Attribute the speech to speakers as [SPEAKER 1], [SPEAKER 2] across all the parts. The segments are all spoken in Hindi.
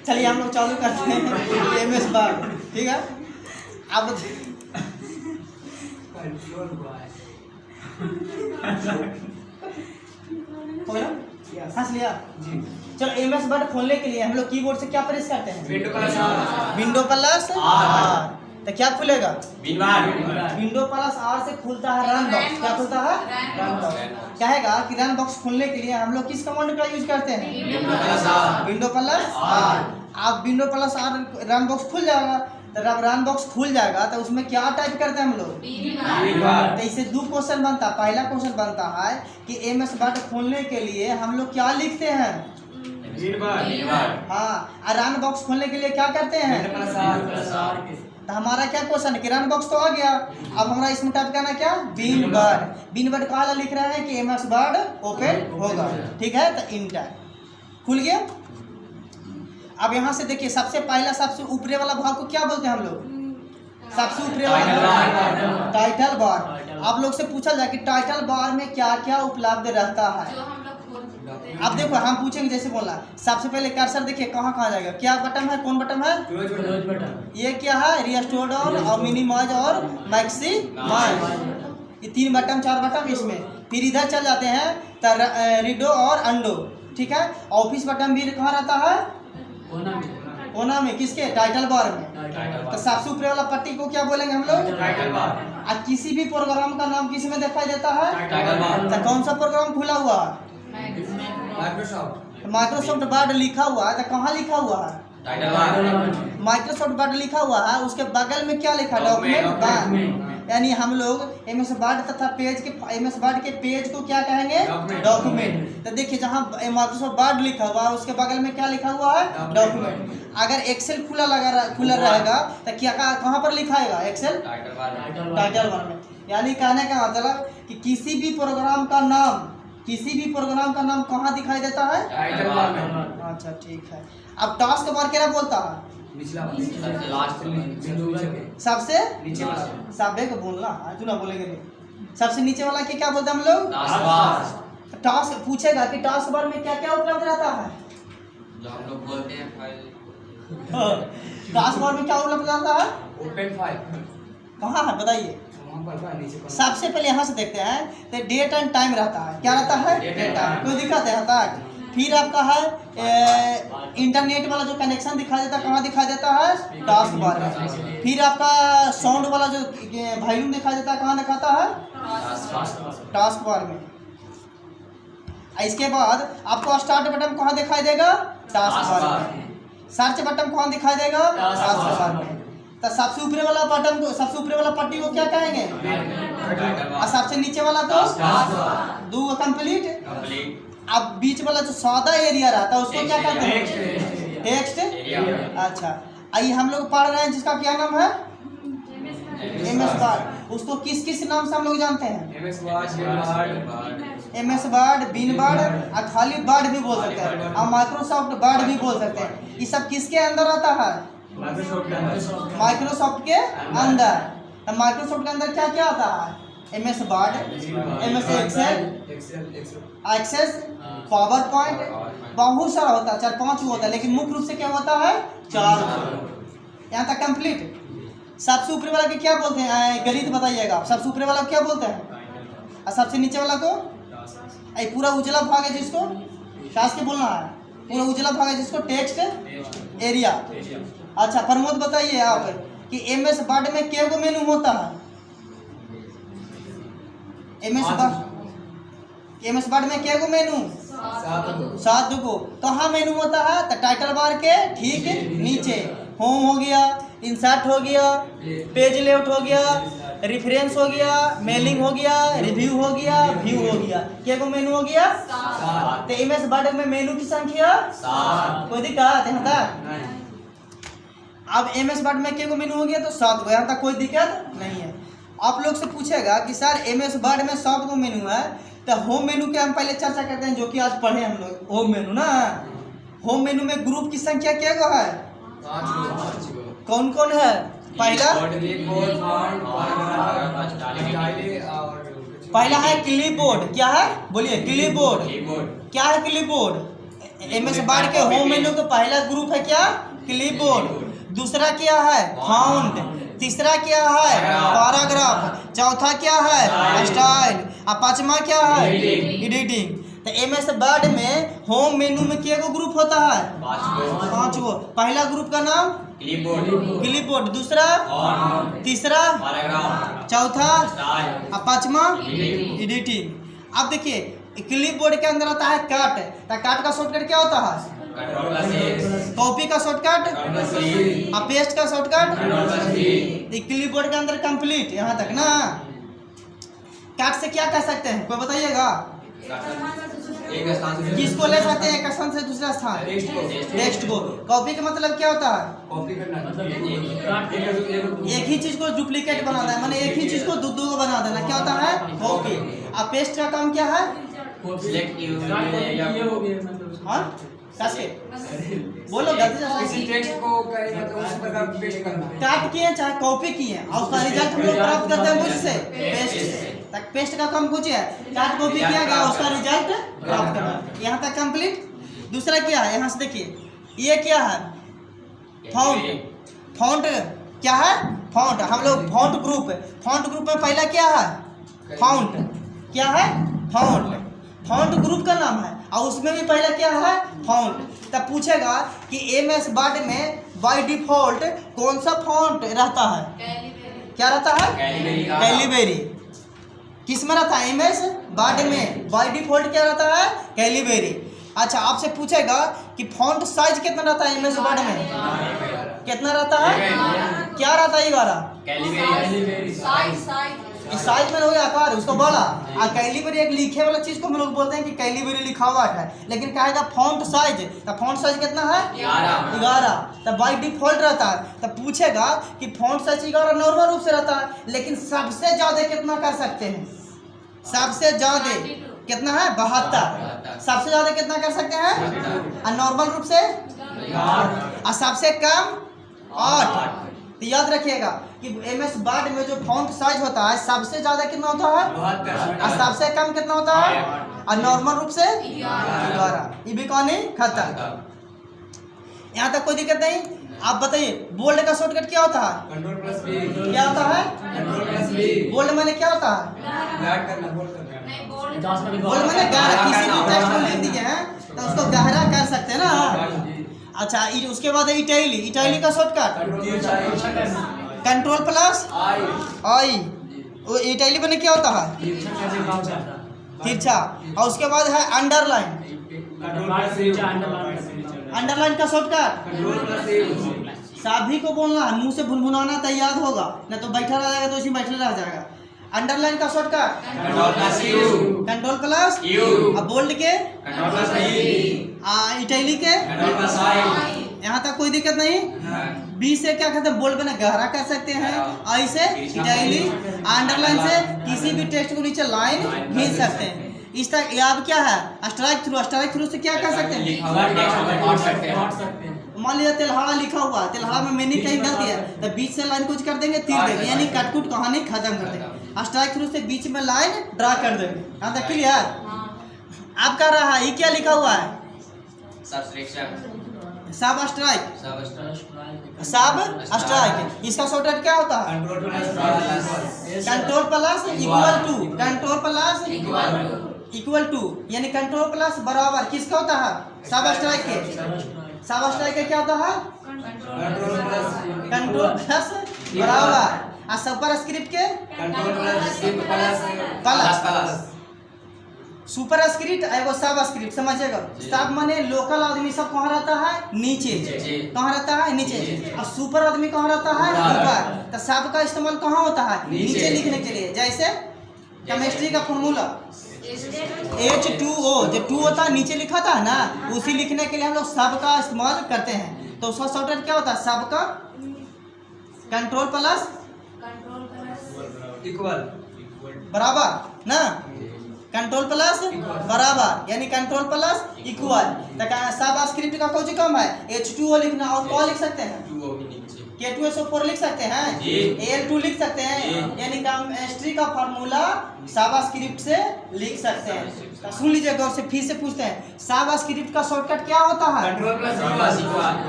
[SPEAKER 1] चलिए हम लोग चालू करते हैं MS वर्ड, ठीक है। अब हो गया, हंस लिया जी। चलो MS वर्ड खोलने के लिए हम लोग कीबोर्ड से क्या प्रेस करते हैं? Window plus R. तो क्या खुलेगा? विंडो प्लस आर से खुलता है रन बॉक्स। क्या खुलता है? Run box. कहेगा कि रन बॉक्स खोलने के लिए हम लोग किस कमांड का यूज करते हैं? Window plus R. आप window plus R run box खुल जाएगा। तो जब रन बॉक्स खुल जाएगा तो उसमें क्या टाइप करते हैं हम लोग? तो इससे दो क्वेश्चन बनता है। पहला क्वेश्चन बनता है कि MS वर्ड खोलने के लिए हम लोग क्या लिखते हैं? हाँ, और रन बॉक्स खोलने के लिए क्या करते हैं? तो हमारा क्या क्वेश्चन है कि रन बॉक्स तो आ गया, अब हमारा इसमें टाइप करना क्या? बिन वर्ड। बिन वर्ड कहाँ लिख रहे हैं कि MS वर्ड ओपन होगा, ठीक है। तो इंटर खुल गया। अब यहाँ से देखिए, सबसे पहला सबसे ऊपरे वाला भाग को क्या बोलते हैं हम लोग? सबसे ऊपरे वाला टाइटल बार। आप लोग से पूछा जाए कि टाइटल बार में क्या क्या उपलब्ध रहता है। अब देखो हम पूछेंगे, जैसे बोला सबसे पहले कर्सर देखिए कहाँ कहाँ जाएगा, क्या बटन है, कौन बटन है? Close button. ये क्या है? रिस्टोर और मिनिमाइज और मैक्सिमाइज। ये 3 बटन 4 बटन इसमें। फिर इधर चल जाते हैं तो रीडो और अंडो, ठीक है। ऑफिस बटन भी कहाँ रहता है? कोना में। किसके? टाइटल बार में। तो सबसे ऊपरे वाला पट्टी को क्या बोलेंगे हम लोग? Title bar. और किसी भी प्रोग्राम का नाम किस में दिखाई देता है? Title bar. तो कौन सा प्रोग्राम खुला हुआ है? माइक्रोसॉफ्ट वर्ड लिखा हुआ है। तो कहाँ लिखा हुआ है? Title bar. माइक्रोसॉफ्ट वर्ड लिखा हुआ है, उसके बगल में क्या लिखा? डॉक्यूमेंट। यानी हम लोग MS वर्ड तथा पेज के MS वर्ड के पेज को क्या कहेंगे? डॉक्यूमेंट। तो देखिए जहाँ माइक्रोसॉफ्ट वर्ड लिखा हुआ है उसके बगल में क्या लिखा हुआ है? डॉक्यूमेंट। अगर एक्सेल खुला रहेगा तो क्या कहाँ पर लिखाएगा? एक्सेल टाइटल बार में। यानी कहने का मतलब कि किसी भी प्रोग्राम का नाम कहाँ दिखाई देता है? टाइटल बार में। अच्छा ठीक है। अब टास्क बार क्या बोलता है? सबसे नीचे वाला। सबे को बोलना है, तू ना बोलेंगे नहीं। सबसे नीचे वाला क्या बोलते हैं हम लोग? टास्क पूछेगा कि टास्क बार में क्या क्या उपलब्ध रहता है? जो हम लोग बोलते हैं फाइल। टास्क बार में क्या उपलब्ध रहता है? Open file. कहाँ है बताइए? सबसे पहले यहाँ से देखते हैं तो डेट एंड टाइम रहता है। क्या रहता है? Date time. कोई दिक्कत है? फिर आपका है इंटरनेट वाला जो कनेक्शन दिखाई देता है, कहाँ दिखाई देता है? टास्क बार में। फिर आपका साउंड वाला जो वॉल्यूम दिखाई देता है, कहाँ दिखाता है? टास्क बार में। इसके बाद आपको स्टार्ट बटन कहाँ दिखाई देगा? टास्क बार में। सर्च बटन कहाँ दिखाई देगा? टास्क बार में। तो सबसे ऊपरे वाला बटन को, सबसे ऊपरे वाला पट्टी को क्या कहेंगे? और सबसे नीचे वाला को? दो कंप्लीट। अब बीच वाला जो सादा एरिया रहता है उसको क्या कहते हैं? टेक्स्ट। अच्छा, आइए हम लोग पढ़ रहे हैं जिसका क्या नाम है? MS word. उसको किस किस नाम से हम लोग जानते हैं? MS वर्ड, बिन वर्ड और खाली वर्ड भी बोल सकते हैं, और माइक्रोसॉफ्ट वर्ड भी बोल सकते हैं। ये सब किसके अंदर आता है? माइक्रोसॉफ्ट के अंदर। तो माइक्रोसॉफ्ट के अंदर क्या क्या आता है? MS Word, MS Excel, Access, PowerPoint, बहुत सारा होता है, 4-5 होता है, लेकिन मुख्य रूप से क्या होता है? 4। यहाँ तक कंप्लीट। सबसे ऊपरी वाला के क्या बोलते हैं? गणित बताइएगा। सबसे ऊपरी वाला क्या बोलते हैं? और सबसे नीचे वाला को? पूरा उजला भाग है जिसको टास्क के बोलना है, पूरा उजला भाग है जिसको टेक्स्ट एरिया। अच्छा प्रमोद बताइए आप कि MS वर्ड में क्या गो मेनू होता है? MS वर्ड में क्या गो मेनू? 7 गो। कहाँ मेनू होता है? तो टाइटल बार के ठीक नीचे होम हो गया, इंसर्ट हो गया, पेज लेआउट हो गया, रेफरेंस हो गया, मेलिंग हो गया, रिव्यू हो गया, व्यू हो गया। क्या गो मेनू हो गया? 7। तो MS वर्ड में मेनू की संख्या 7। कोई दिक्कत यहाँ तक? अब MS वर्ड में क्या गो मेनू हो गया? तो 7 गो। यहाँ तक कोई दिक्कत नहीं है। आप लोग से पूछेगा कि सर MS वर्ड में 7 गो मेनू है, तो होम मेनू के हम पहले चर्चा करते हैं, जो कि आज पढ़े हम लोग। होम मेनू ना, होम मेनू में ग्रुप की संख्या क्या गो है? 5 गो। कौन कौन है? पहला है क्लिपबोर्ड। क्या है? बोलिए क्लिपबोर्ड। क्या है क्लिपबोर्ड? एमएस वर्ड के होम मेन्यू का पहला ग्रुप है क्या? क्लिपबोर्ड। दूसरा क्या है? फॉन्ट। तीसरा क्या है? पैराग्राफ। चौथा क्या है? स्टाइल। और पांचवा क्या है? एडिटिंग। तो एमएस वर्ड में होम मेन्यू में क्या ग्रुप होता है? 5 गो। पहला ग्रुप का नाम क्लिपबोर्ड, दूसरा तीसरा चौथा और पांचवा एडिटिंग। अब देखिए क्लिपबोर्ड के अंदर आता है कट। तो कट का शॉर्टकट क्या होता है? कॉपी का शॉर्टकट और पेस्ट का शॉर्टकट। क्लिपबोर्ड के अंदर कंप्लीट यहाँ तक ना। कट से क्या कह सकते हैं कोई बताइएगा? किसको ले सकते हैं एक स्थान से दूसरा स्थान? टेक्स्ट को। कॉपी का मतलब क्या होता है? कॉपी करना, एक ही चीज को डुप्लीकेट बना देना, माने एक ही चीज को दो दो बना देना, क्या होता है? कॉपी। और पेस्ट का काम क्या है? हाँ बोलो गलती
[SPEAKER 2] टेक्स्ट को उस प्रकार पेस्ट करना,
[SPEAKER 1] काट किए चाहे कॉपी किए और उसका रिजल्ट हम लोग प्राप्त करते हैं मुझसे पेस्ट से। तक पेस्ट का काम कुछ है, काट कॉपी किया गया उसका रिजल्ट प्राप्त करना। यहाँ तक कंप्लीट। दूसरा क्या है? यहाँ से देखिए ये क्या है? फॉन्ट। फॉन्ट क्या है? फॉन्ट। हम लोग फॉन्ट ग्रुप में पहला क्या है? फॉन्ट। क्या है? फॉन्ट। फॉन्ट ग्रुप का नाम है और उसमें भी पहला क्या है? फॉन्ट। तब पूछेगा कि एमएस वर्ड में बाय डिफॉल्ट कौन सा फॉन्ट रहता है? क्या रहता है? कैलीबरी। किस में रहता है? एमएस वर्ड में बाय डिफॉल्ट क्या रहता है? कैलीबरी। अच्छा आपसे पूछेगा कि फॉन्ट साइज कितना रहता है एमएस वर्ड में? कितना रहता है? क्या रहता है? 11 साइज में हो गया आकार उसको बड़ा। और कैलीबरी एक लिखे वाला चीज को हम लोग बोलते हैं कि कैलीबरी लिखा हुआ है, लेकिन कहेगा फॉन्ट साइज। तो फॉन्ट साइज कितना है? 11। तब बाई डिफॉल्ट रहता है। तब पूछेगा कि फॉन्ट साइज 11 नॉर्मल रूप से रहता है, लेकिन सबसे ज्यादा कितना कर सकते हैं? सबसे ज्यादा कितना है? 72। सबसे ज्यादा कितना कर सकते हैं? और नॉर्मल रूप से और सबसे कम 8। तो याद रखिएगा कि एमएस वर्ड में जो फॉन्ट साइज होता है सबसे ज्यादा कितना होता है? 72। और सबसे कम कितना होता है? और नॉर्मल रूप से 11। ये भी कहानी खत्म। यहाँ तक कोई दिक्कत नहीं। आप बताइए बोल्ड का शॉर्टकट क्या होता है?
[SPEAKER 2] Ctrl+V।
[SPEAKER 1] क्या होता है?
[SPEAKER 2] Ctrl+V।
[SPEAKER 1] बोल्ड मैंने क्या होता है? बोल्ड मैंने गहरा, किसी भी टेक्स्ट को लिख दिए हैं तो उसको गहरा कर सकते हैं ना। अच्छा उसके बाद है इटैली। इटैली का शॉर्टकट Ctrl+I। इटैली में क्या होता है? तिरछा। और उसके बाद है अंडरलाइन। अंडरलाइन का शॉर्टकट सभी को बोलना है, मुंह से भुनभुनाना तो याद होगा, न तो बैठा रह जाएगा तो उसी बैठे रह जाएगा। अंडरलाइन का शॉर्टकट Ctrl+U। अब बोल्ड के इटैली के यहाँ तक कोई दिक्कत नहीं। बी से क्या कहते हैं? बोल्ड में गहरा कर सकते हैं। आई से इटैली। अंडरलाइन से किसी भी टेक्स्ट को नीचे लाइन खींच सकते हैं। इस तरह अब क्या है? Strike through. स्ट्राइक थ्रू से क्या कर सकते हैं? मान लीजिए तिलहाड़ा लिखा हुआ है, तिलहाड़ा में मीनिंग कहीं गलती है तो बीच से लाइन कुछ कर देंगे, तीर देंगे, यानी कटकुट कहानी खत्म कर देंगे। स्ट्राइक थ्रू से बीच में लाइन ड्रा कर देंगे। यहाँ तक क्लियर? आप कह रहा है ये क्या लिखा हुआ है? सब स्ट्राइक। सब स्ट्राइक। इसका शॉर्टकट क्या होता है? Ctrl+= यानी Ctrl+ बराबर किसका होता है? सब स्ट्राइक के। सब स्ट्राइक का क्या होता है? Ctrl+ बराबर। और सुपर स्क्रिप्ट के प्लस। सुपर स्क्रिप्ट एगो सब स्क्रिप्ट समझिएगा। सब माने लोकल आदमी सब कहाँ रहता है? नीचे। कहाँ रहता है? नीचे। और सुपर आदमी कहाँ रहता है? ऊपर। तो सब का इस्तेमाल कहाँ होता है? नीचे लिखने के लिए। जैसे केमिस्ट्री का फॉर्मूला H2O, जो 2 होता है नीचे लिखा था ना, उसी लिखने के लिए हम लोग सब का इस्तेमाल करते हैं। तो उसका शॉर्टकट क्या होता है? सब का Ctrl+ बराबर ना। Ctrl+ बराबर यानी Ctrl+=। तो सब स्क्रिप्ट का कुछ कम है H2O लिखना। और क्या लिख सकते हैं? K2SO4 लिख सकते हैं,
[SPEAKER 3] जी।
[SPEAKER 1] Al2 लिख सकते हैं, यानी केमिस्ट्री का फार्मूला साबास्क्रिप्ट से लिख सकते हैं। तो सुन लीजिए गौर से, फिर से पूछते हैं साबास्क्रिप्ट का शॉर्टकट क्या होता है?
[SPEAKER 2] कंट्रोल प्लस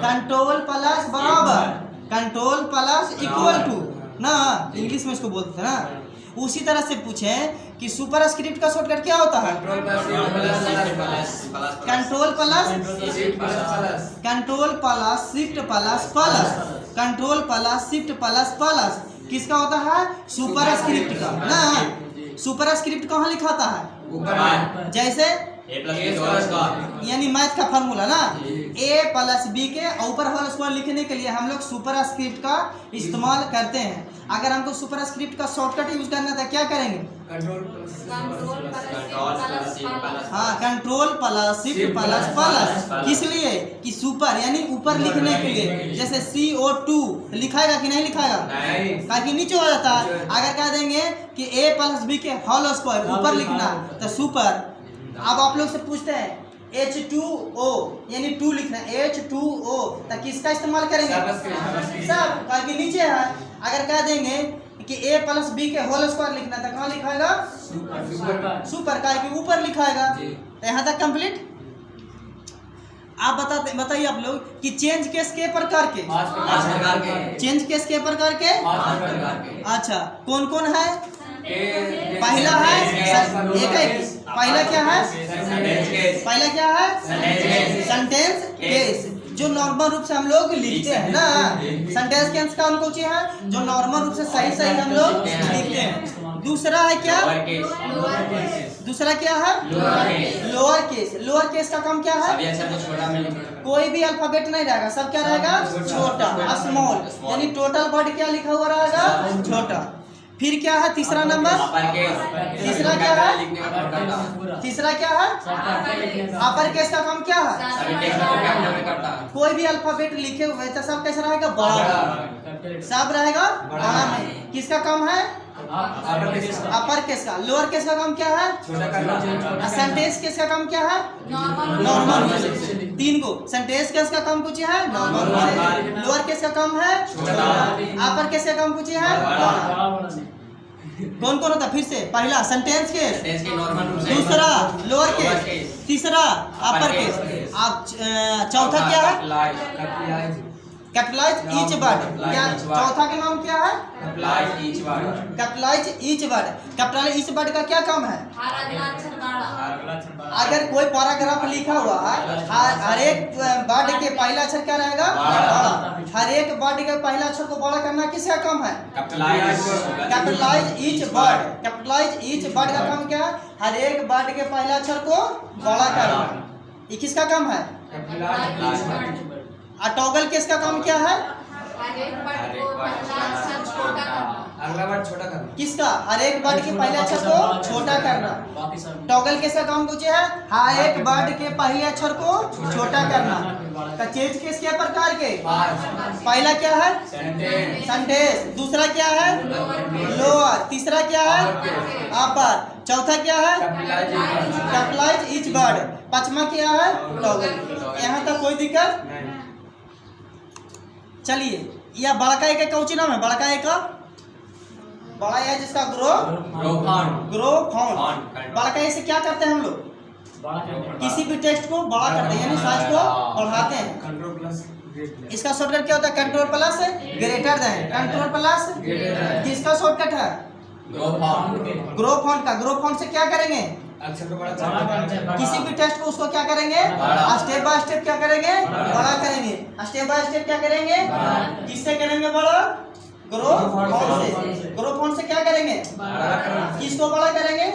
[SPEAKER 1] कंट्रोल प्लस बराबर, कंट्रोल प्लस इक्वल टू ना, इंग्लिश में इसको बोलते हैं ना। उसी तरह से पूछे कि सुपर स्क्रिप्ट का शॉर्टकट क्या होता है?
[SPEAKER 2] Control plus
[SPEAKER 1] control plus
[SPEAKER 2] plus
[SPEAKER 1] control plus shift plus plus, control plus shift plus plus किसका होता है? सुपर स्क्रिप्ट का ना। सुपर स्क्रिप्ट कहाँ लिखाता है?
[SPEAKER 2] ऊपर
[SPEAKER 1] जैसे
[SPEAKER 3] A+B
[SPEAKER 1] यानी मैथ का फार्मूला ना, a प्लस बी के ऊपर होल स्क्वायर लिखने के लिए हम लोग सुपर स्क्रिप्ट का इस्तेमाल करते हैं। अगर हमको सुपर स्क्रिप्ट का शॉर्टकट यूज करना था क्या करेंगे? हाँ, control plus shift plus plus, किस लिए? कि सुपर यानी ऊपर लिखने के लिए। जैसे CO2 लिखाएगा कि नहीं लिखाएगा?
[SPEAKER 2] नहीं।
[SPEAKER 1] ताकि नीचे हो जाता है। अगर कह देंगे कि a प्लस बी के होल स्क्वायर ऊपर लिखना तो सुपर। अब आप लोग से पूछते हैं H2O यानी 2 लिखना है, H2O, तो किसका इस्तेमाल करेंगे? सब, ताकि नीचे है। अगर कह देंगे कि a प्लस बी के होल स्क्वायर लिखना है तो कहाँ लिखाएगा? सुपर, का कि ऊपर लिखाएगा। तो यहाँ तक कंप्लीट। आप बताइए आप लोग कि चेंज केस के प्रकार के? चेंज केस के प्रकार के? अच्छा, कौन कौन है? पहला है एक पहला क्या है? पहला क्या है? सेंटेंस केस, जो नॉर्मल रूप से हम लोग लिखते हैं ना। सेंटेंस केस का हमको चाहिए है जो नॉर्मल रूप से सही सही हम लोग लिखते हैं। दूसरा है क्या? दूसरा क्या है? Lower case. लोअर केस का काम क्या है? कोई भी अल्फाबेट नहीं रहेगा, सब क्या रहेगा? छोटा, स्मॉल, यानी टोटल वर्ड क्या लिखा हुआ रहेगा? छोटा। फिर क्या है तीसरा नंबर? तीसरा क्या है? तीसरा क्या है? अपर केस का काम क्या है? कोई भी अल्फाबेट लिखे हुए तो सब कैसा रहेगा? बड़ा, सब रहेगा बड़ा में। किसका काम है? अपर केस का। लोअर केस का काम क्या है? सेंटेंस केस का काम क्या है? नॉर्मल। 3 गो सेंटेंस केस का काम कुछ है नॉर्मल। लोअर केस का काम है छोटा, अपर केस का काम कुछ है बड़ा। कौन कौन होता? फिर से पहला सेंटेंस केस, दूसरा लोअर केस, तीसरा अपर केस। आप चौथा क्या है? Capitalise each word. क्या चौथा का नाम क्या है? Capitalise each word. Capitalise each word का क्या काम है? अगर कोई पैराग्राफ लिखा हुआ है, हर एक वर्ड के पहला अक्षर क्या रहेगा? बड़ा। हर एक वर्ड के पहला अक्षर को बड़ा करना किसका काम है? Capitalise each word. Capitalise each word का काम क्या है? हर एक वर्ड के पहला अक्षर को बड़ा करना। ये किसका काम है? टॉगल केस का काम क्या है?
[SPEAKER 2] अगला वर्ड छोटा करना।
[SPEAKER 1] किसका? हर एक वर्ड के पहले अक्षर को छोटा करना। टॉगल केस का काम कुछ है? हर एक वर्ड के पहले अक्षर को छोटा करना। तो चेंज केस के प्रकार के? पहला क्या है? सेंटेंस। दूसरा क्या है? लोअर। तीसरा क्या है? अपर। चौथा क्या है? Capitalise each word. पांचवा क्या है? टॉगल। यहाँ तक कोई दिक्कत? चलिए, यह बड़का एक कौची नाम है? बड़का एक बड़ा है जिसका ग्रो फाउंड। बड़का ऐसे क्या करते हैं हम लोग? किसी भी टेक्स्ट को बड़ा करते हैं, यानी साइज को बढ़ाते हैं।
[SPEAKER 2] कंट्रोल प्लस
[SPEAKER 1] इसका शॉर्टकट क्या होता है? Control plus greater than. Control plus किसका शॉर्टकट है? ग्रो फाउंड का। ग्रो फाउंड से क्या करेंगे?
[SPEAKER 2] अक्षर को बड़ा
[SPEAKER 1] किसी भी टेक्स्ट को उसको क्या करेंगे? स्टेप बाय स्टेप क्या करेंगे? बड़ा करेंगे। स्टेप बाय स्टेप क्या करेंगे? किससे करेंगे बड़ा? ग्रो फाउंड से। ग्रो फाउंड से क्या करेंगे? किसको बड़ा करेंगे?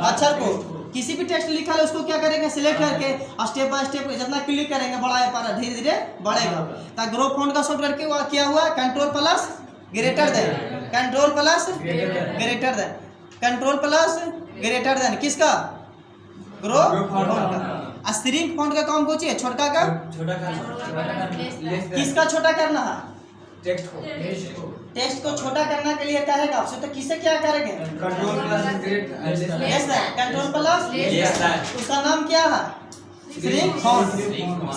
[SPEAKER 1] अक्षर को। किसी भी टेक्स्ट लिखा है उसको क्या करेंगे? सिलेक्ट करके स्टेप बाय स्टेप जितना क्लिक करेंगे बड़ा है, धीरे धीरे बढ़ेगा। तो ग्रो फाउंड का शॉर्टकट क्या हुआ? Control plus greater than. Control plus greater than. Control plus greater than किसका? ग्रो फाउंड का। स्ट्रिंग फाउंड का काम कुछ है? छोटा का
[SPEAKER 2] छोटा करना।
[SPEAKER 1] किसका छोटा करना है?
[SPEAKER 2] टेक्स्ट को।
[SPEAKER 1] टेक्स्ट को छोटा करने के लिए कहेगा आपसे, तो किसे क्या करेंगे?
[SPEAKER 2] Control plus
[SPEAKER 1] yes sir, control plus. उसका नाम क्या है? Shrink font.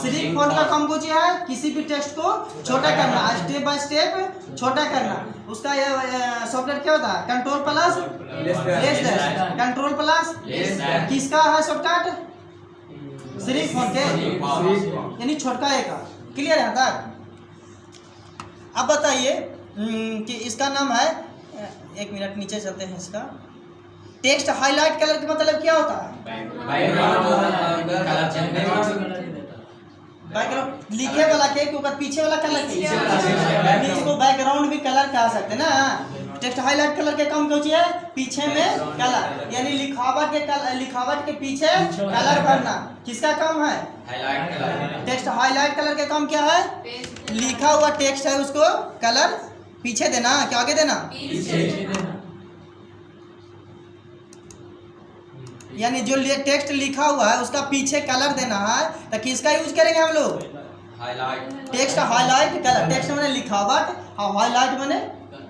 [SPEAKER 1] श्रिंक फॉन्ट का काम कुछ है किसी भी टेक्स्ट को छोटा करना, स्टेप बाय स्टेप छोटा करना। उसका ये सॉफ्टवेयर क्या होता है? Control plus less दैश, control plus किसका है शॉर्टकट? श्रिंक फॉन्ट के, यानी छोटका ए का। क्लियर है तक? अब बताइए कि इसका नाम है, एक मिनट नीचे चलते हैं। इसका टेक्स्ट हाईलाइट कलर का मतलब क्या होता है? बैकग्राउंड लिखे वाला के ऊपर पीछे वाला कलर नीचे को बैकग्राउंड भी कलर कह सकते हैं ना। टेक्स्ट हाईलाइट कलर के काम क्या है? पीछे में कलर, यानी लिखावट के पीछे कलर भरना किसका काम है? टेक्स्ट हाईलाइट कलर के काम क्या है? लिखा हुआ टेक्स्ट है उसको कलर पीछे देना, क्या आगे देना? यानी जो टेक्स्ट लिखा हुआ है उसका पीछे कलर देना है, तो किसका यूज करेंगे हम लोग? Text highlight colour. टेक्स्ट मैंने लिखावट और हाईलाइट मैंने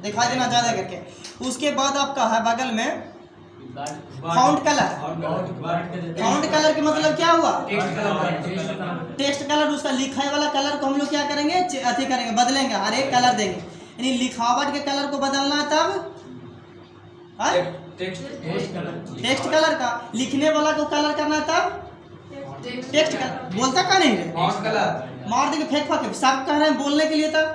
[SPEAKER 1] दिखाई देना ज्यादा करके। उसके बाद आपका है बगल में फाउंट कलर। फाउंट कलर के मतलब क्या हुआ? Text colour. उसका लिखाई वाला कलर को हम लोग क्या करेंगे? अथी करेंगे, बदलेंगे, हर एक कलर देंगे। यानी लिखावट के कलर को बदलना है तब टेक्स्ट कलर का, लिखने वाला को कलर करना है तब टेक्स्ट कलर। बोलता का नहीं रे, मार देंगे फेंक फाक। सब कह रहे हैं बोलने के लिए। तब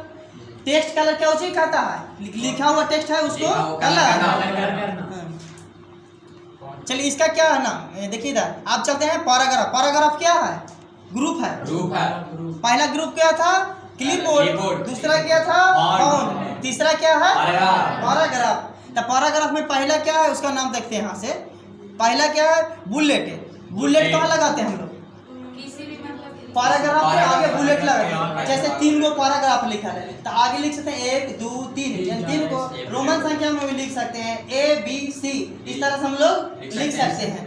[SPEAKER 1] टेक्स्ट कलर क्या उसे कहता है? लिखा हुआ टेक्स्ट है उसको कलर। चलिए इसका क्या है नाम? देखिए इधर आप चलते हैं पैराग्राफ। पैराग्राफ क्या है? ग्रुप है। पहला ग्रुप क्या था? क्लिपबोर्ड। दूसरा क्या था? फाउंट। तीसरा क्या है? पैराग्राफ। तो पैराग्राफ में पहला क्या है उसका नाम देखते हैं यहाँ से। पहला क्या है? बुलेट। बुलेट कहाँ लगाते हैं हम लोग? पैराग्राफ के आगे बुलेट लगाते हैं। जैसे 3 गो पैराग्राफ लिखा है तो आगे लिख सकते हैं 1 2 3, यानी 3 को रोमन संख्या में भी लिख सकते हैं, A B C। इस तरह से हम लोग लिख सकते हैं।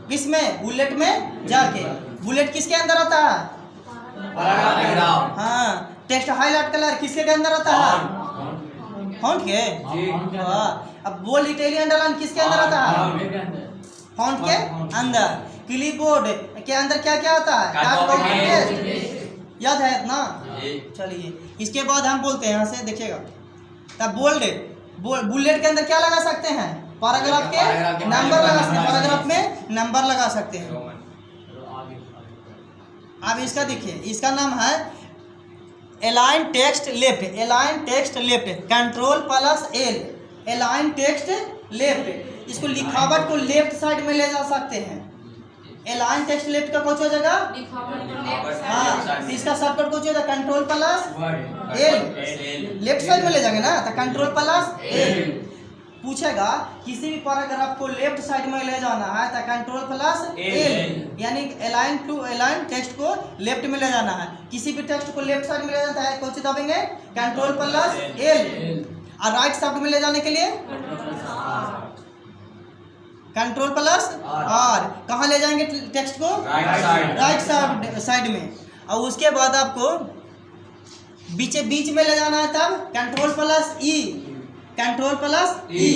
[SPEAKER 1] किसमें? बुलेट में जाके। बुलेट किसके अंदर आता है? हाँ। टेक्स्ट हाईलाइट कलर किसके अंदर आता है? फॉन्ट के। अब बोल्ड इटैलियन अंडरलाइन किसके अंदर आता है? फॉन्ट के अंदर। क्लिपबोर्ड के अंदर क्या क्या आता है? याद है इतना? चलिए इसके बाद हम बोलते हैं यहाँ से, देखिएगा। तब बुलेट के अंदर क्या लगा सकते हैं? पैराग्राफ के नंबर लगा सकते हैं। पैराग्राफ में नंबर लगा सकते हैं। अब इसका देखिए, इसका नाम है align text left. Align text left, control plus L, align text left. इसको लिखावट को लेफ्ट साइड में ले जा सकते हैं। अलाइन टेक्स्ट लेफ्ट का कुछ हो जाएगा? हाँ। इसका शॉर्टकट कुछ हो जाएगा? Control plus L। Left side में ले जाएंगे ना, तो कंट्रोल प्लस L। पूछेगा किसी भी पैराग्राफ को लेफ्ट साइड में ले जाना है तो कंट्रोल प्लस L, यानी अलाइन टू अलाइन टेक्स्ट को लेफ्ट में ले जाना है। किसी भी टेक्स्ट को लेफ्ट साइड में ले जाना है कौन सी दबाएंगे? Control plus L। और राइट साइड में ले जाने के लिए कंट्रोल प्लस R। कहाँ ले जाएंगे टेक्स्ट को? राइट साइड में। और उसके बाद आपको बीच में ले जाना है तब control plus E, control plus E।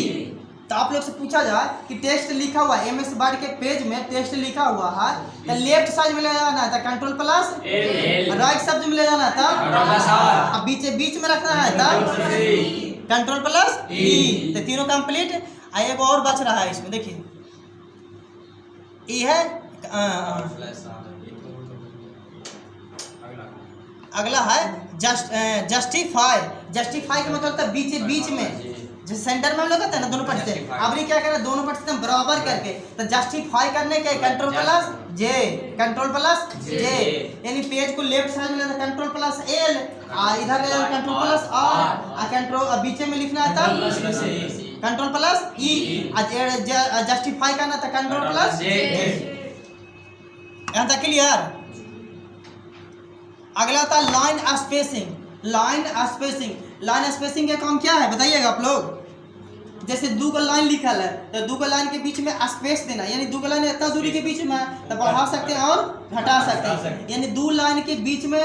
[SPEAKER 1] तो आप लोग से पूछा जाए कि टेक्स्ट लिखा हुआ है MS वर्ड के पेज में टेक्स्ट लिखा हुआ है तो लेफ्ट साइड में ले जाना है तो control plus L, right side में ले जाना है तब बीच में रखना है तब कंट्रोल प्लस E। तो तीनों कंप्लीट। एक और बच रहा है इसमें, देखिए ये है अगला है जस्टिफाई। जस्टिफाई का मतलब है बीच में, जैसे सेंटर में हम लोग कहते हैं ना दोनों पट्टी से। अब ये क्या करें? दोनों पट्टी से बराबर करके तो जस्टिफाई करने के control plus J, control plus J। यानी पेज को लेफ्ट साइड में लेना कंट्रोल प्लस L, इधर ले जाना कंट्रोल प्लस R, कंट्रोल बीच में लिखना है तब कंट्रोल प्लस E। जस्टिफाई करना था कंट्रोल प्लस J। यहाँ तक क्लियर? अगला था लाइन स्पेसिंग। लाइन स्पेसिंग का काम क्या है बताइएगा आप लोग? जैसे 2 को लाइन लिखा है तो 2 को लाइन के बीच में स्पेस देना, यानी 2 को लाइन इतना दूरी के बीच में तो बढ़ा सकते हैं और घटा सकते हैं। यानी 2 लाइन के बीच में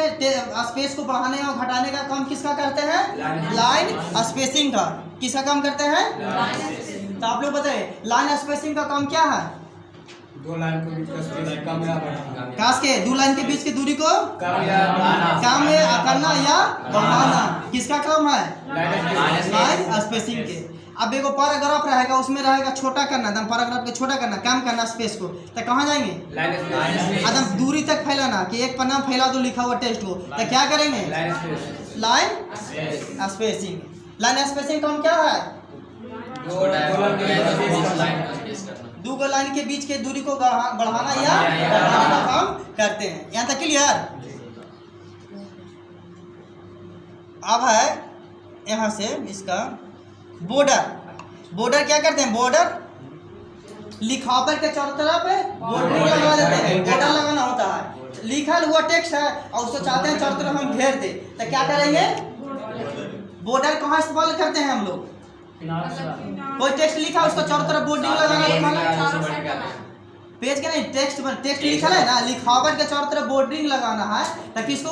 [SPEAKER 1] स्पेस को बढ़ाने और घटाने का काम किसका करते हैं? लाइन स्पेसिंग का। किसका काम करते हैं? तो आप लोग बताइए लाइन स्पेसिंग का काम क्या है?
[SPEAKER 2] दो लाइन के बीच का स्पेस कम या बढ़ाना।
[SPEAKER 1] काश के दो लाइन के बीच की दूरी को
[SPEAKER 2] कम या बढ़ाना।
[SPEAKER 1] काम में करना या बढ़ाना किसका काम है?
[SPEAKER 2] लाइन
[SPEAKER 1] लाइन स्पेसिंग के। अब एगो पैराग्राफ रहेगा, उसमें रहेगा छोटा करना, एकदम पैराग्राफ को छोटा करना, कम करना स्पेस को, तो कहाँ जाएंगे?
[SPEAKER 2] Line space.
[SPEAKER 1] एकदम दूरी तक फैलाना कि एक पन्ना फैला दो लिखा हुआ टेक्स्ट को, तो क्या करेंगे?
[SPEAKER 2] Line space.
[SPEAKER 1] Line spacing. Line spacing काम क्या है?
[SPEAKER 2] दो लाइन के बीच का स्पेस करना।
[SPEAKER 1] दो गो लाइन के बीच के दूरी को बढ़ाना या घटाने का काम करते हैं। यहाँ तक क्लियर? अब है यहाँ से इसका बॉर्डर। बॉर्डर क्या करते हैं? बॉर्डर लिखावट के चारों तरफ बॉर्डरिंग लगा देते हैं। बॉर्डर लगाना होता है, लिखल हुआ टेक्स्ट है और उसको चाहते हैं चारों तरफ हम घेर दे, तो क्या करेंगे? बॉर्डर कहाँ इस्तेमाल करते हैं हम लोग? कोई टेक्स्ट लिखा उसको चारों तरफ बॉर्डरिंग लगाना, पेज के नहीं, टेक्स्ट लिखा है ना, लिखावट के चारों तरफ बॉर्डरिंग लगाना है, तो किसको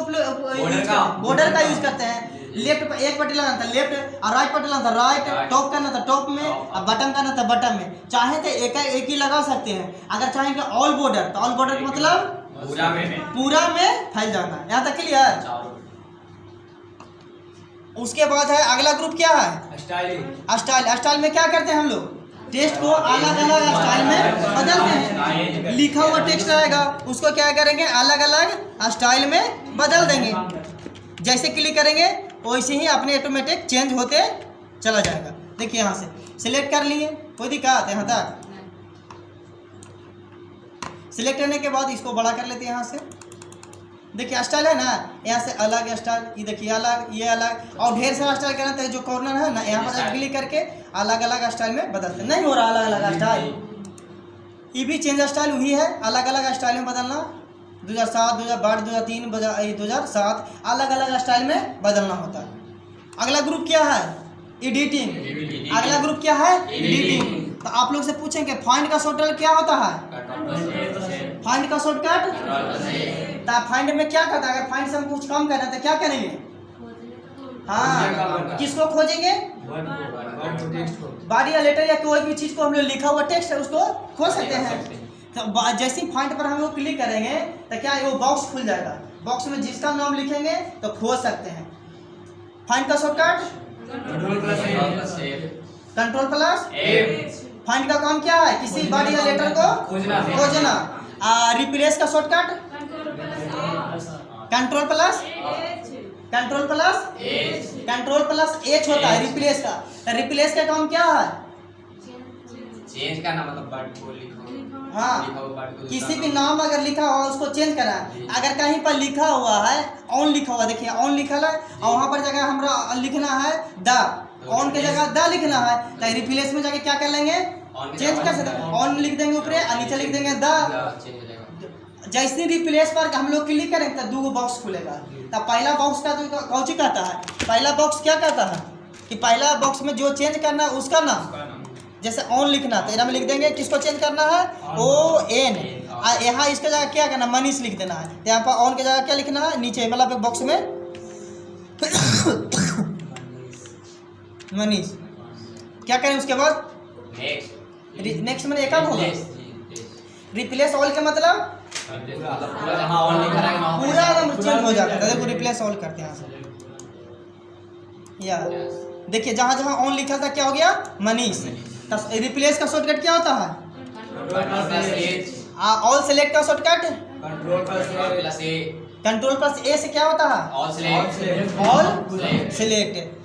[SPEAKER 1] बॉर्डर का यूज करते हैं? लेफ्ट पर एक पट्टी लगाना था लेफ्ट और राइट पट्टी लगाना था राइट, टॉप करना था टॉप में और बटन करना था बटन में। चाहे तो एक ही लगा सकते हैं, अगर चाहेंगे ऑल बॉर्डर, तो ऑल बॉर्डर का मतलब पूरा में फैल जाना। यहाँ तक क्लियर? उसके बाद है अगला ग्रुप क्या है? स्टाइल। स्टाइल में क्या करते हैं हम लोग? टेक्स्ट को अलग अलग स्टाइल में बदलते हैं। लिखा हुआ टेक्स्ट रहेगा, उसको क्या करेंगे? अलग अलग स्टाइल में बदल देंगे। जैसे क्लिक करेंगे वैसे ही अपने ऑटोमेटिक चेंज होते चला जाएगा। देखिए यहाँ से सिलेक्ट कर लिए, कोई दिक्कत? यहाँ तक सिलेक्ट करने के बाद इसको बड़ा कर लेते हैं। यहाँ से देखिए स्टाइल है ना, यहाँ से अलग स्टाइल, ये देखिए अलग, ये अलग, और ढेर सारा स्टाइल करना तो जो कॉर्नर है ना, यहाँ पर क्लिक करके अलग अलग स्टाइल में बदलते। नहीं हो रहा अलग अलग स्टाइल, ये भी चेंज स्टाइल वही है, अलग अलग स्टाइल में बदलना। 2007, 2008, 2003, 2007 अलग अलग स्टाइल में बदलना होता है। अगला ग्रुप क्या है? एडिटिंग। अगला ग्रुप क्या है? एडिटिंग। तो आप लोग से पूछेंगे फाइंड का शॉर्टकट क्या होता है? फाइंड का शॉर्टकट, तो फाइंड में क्या करता है? अगर फाइंड से हम कुछ कम करना है तो क्या करेंगे? हाँ, किसको खोजेंगे? बॉडी या लेटर या कोई भी चीज को हम लोग लिखा हुआ टेक्स्ट है उसको खोज सकते हैं। तो जैसे ही फाइंड पर हम लोग क्लिक करेंगे तो क्या वो बॉक्स खुल जाएगा, बॉक्स में जिसका नाम लिखेंगे तो खोज सकते हैं। फाइंड का शॉर्टकट कंट्रोल प्लस फाइंड का काम क्या है? किसी बॉडी या लेटर को खोजना। रिप्लेस का शॉर्टकट कंट्रोल प्लस एच होता है रिप्लेस का। तो रिप्लेस का काम क्या है?
[SPEAKER 3] चेंज करना, मतलब वर्ड को लिखो।
[SPEAKER 1] हाँ, किसी भी नाम अगर लिखा हुआ उसको चेंज करना है। अगर कहीं पर लिखा हुआ है ऑन लिखा हुआ, देखिए ऑन लिखा है और वहाँ पर जगह हमरा लिखना है द, ऑन के जगह द लिखना है, तो रिप्लेस में जाके क्या कर लेंगे? चेंज कर सकते हैं। ऑन लिख देंगे ऊपर और नीचे लिख देंगे द। जैसे रिप्लेस पर हम लोग क्लिक करेंगे तो दो बॉक्स खुलेगा। तो पहला बॉक्स का तो कौची कहता है? पहला बॉक्स क्या कहता है कि पहला बॉक्स में जो चेंज करना है उसका नाम, जैसे ऑन लिखना तो इधर में लिख देंगे किसको चेंज करना है? ON। यहाँ इसके जगह क्या करना? मनीष लिख देना है। यहाँ पर ऑन की जगह क्या लिखना है? नीचे मतलब बॉक्स में मनीष। क्या करें उसके बाद? नेक्स्ट में एक होगा। रिप्लेस ऑल का मतलब पूरा चेंज हो जाता है। देखो रिप्लेस ऑल करते हैं यार, देखिए जहाँ जहाँ ऑन लिखा था क्या हो गया? मनीष। रिप्लेस का शॉर्टकट क्या होता है? ऑल सेलेक्ट का शॉर्टकट कंट्रोल प्लस ए से क्या होता है? All select.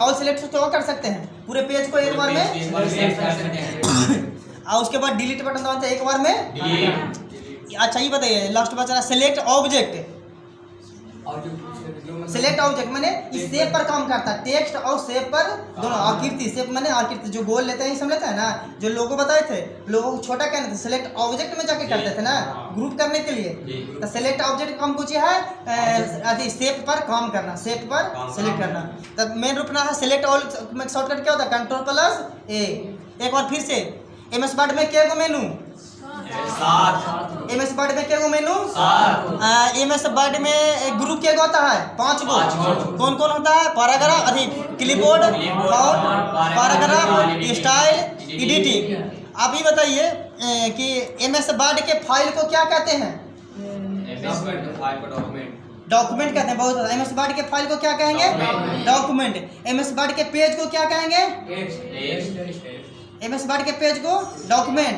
[SPEAKER 1] ऑल सेलेक्ट तो कर सकते हैं पूरे पेज को एक बार में, और उसके बाद डिलीट बटन दबाते हैं एक बार में। अच्छा ये बताइए लास्ट बचा सेलेक्ट ऑब्जेक्ट। सिलेक्ट ऑब्जेक्ट मैंने इस शेप पर काम करता है, टेक्स्ट और शेप पर दोनों। आकृति शेप मैंने आकृति जो गोल लेते हैं समझ लेते हैं ना, जो लोगो बताए थे, लोगों को छोटा कहने थे, सिलेक्ट ऑब्जेक्ट में जाके करते थे ना ग्रुप करने के लिए। तो सिलेक्ट ऑब्जेक्ट काम कुछ है शेप पर काम करना, शेप पर सिलेक्ट करना। तब मेन रूप ना है सिलेक्ट ऑल में शॉर्टकट क्या होता है? कंट्रोल प्लस ए। एक बार फिर से MS वर्ड में क्या मेनू? MS वर्ड में क्या मेनू? MS वर्ड में ग्रुप क्या होता है? 5 गो। कौन कौन होता है? Paragraph, clipboard, paragraph, style, editing. आप ये बताइए कि MS वर्ड के फाइल को क्या कहते हैं?
[SPEAKER 3] MS वर्ड के फाइल को डॉक्यूमेंट
[SPEAKER 1] डॉक्यूमेंट कहते हैं। बहुत ज़्यादा। MS वर्ड के फाइल को क्या कहेंगे? डॉक्यूमेंट। MS वर्ड के पेज को क्या कहेंगे? MS वर्ड के पेज को डॉक्यूमेंट।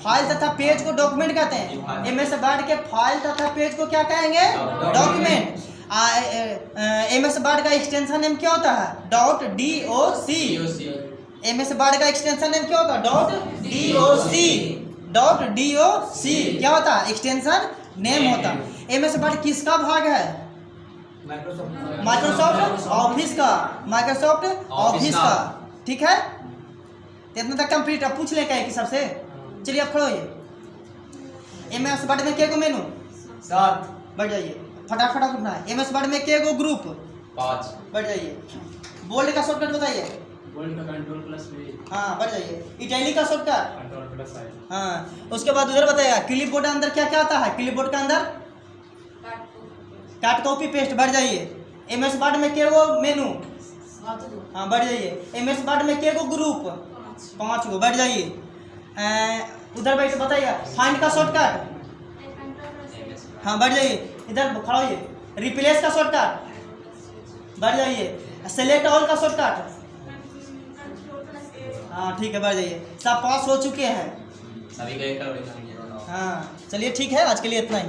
[SPEAKER 1] फाइल तथा पेज को डॉक्यूमेंट कहते हैं। MS वर्ड के फाइल तथा पेज को क्या कहेंगे? डॉक्यूमेंट। MS वर्ड का एक्सटेंशन नेम क्या होता है? .doc। MS वर्ड का एक्सटेंशन नेम क्या होता है? .doc। क्या होता है? एक्सटेंशन नेम होता है। MS वर्ड किसका भाग है? माइक्रोसॉफ्ट ऑफिस का। माइक्रोसॉफ्ट ऑफिस का। ठीक है, इतना तक कंप्लीट। अब पूछ लें कहे कि सबसे। चलिए अब खड़े होइए। MS वर्ड में के गो मेनू? 7। बढ़ जाइए, फटाफट उठना है। MS वर्ड में के गो ग्रुप? 5। बढ़ जाइए। बोल्ड का शॉर्टकट बताइए।
[SPEAKER 4] बोल्ड का Ctrl+V।
[SPEAKER 1] हाँ, बढ़ जाइए। इटैलिक का शॉर्टकट?
[SPEAKER 4] Ctrl+I।
[SPEAKER 1] हाँ, उसके बाद उधर बताइएगा क्लिपबोर्ड के अंदर क्या क्या आता है? क्लिपबोर्ड के अंदर काट कॉपी पेस्ट। बढ़ जाइए। MS वर्ड में के गो मेनू? हाँ, बढ़ जाइए। MS वर्ड में के गो ग्रुप? 5 गो। बढ़ जाइए। उधर बैठ बताइएगा फाइंड का शॉर्टकट? हाँ, बढ़ जाइए। इधर खड़ा होइए। रिप्लेस का शॉर्टकट? बढ़ जाइए। सेलेक्ट ऑल का शॉर्टकट? हाँ, ठीक है, बढ़ जाइए। सब पास हो चुके हैं।
[SPEAKER 3] सभी का एक
[SPEAKER 1] हाँ, चलिए ठीक है, आज के लिए इतना ही।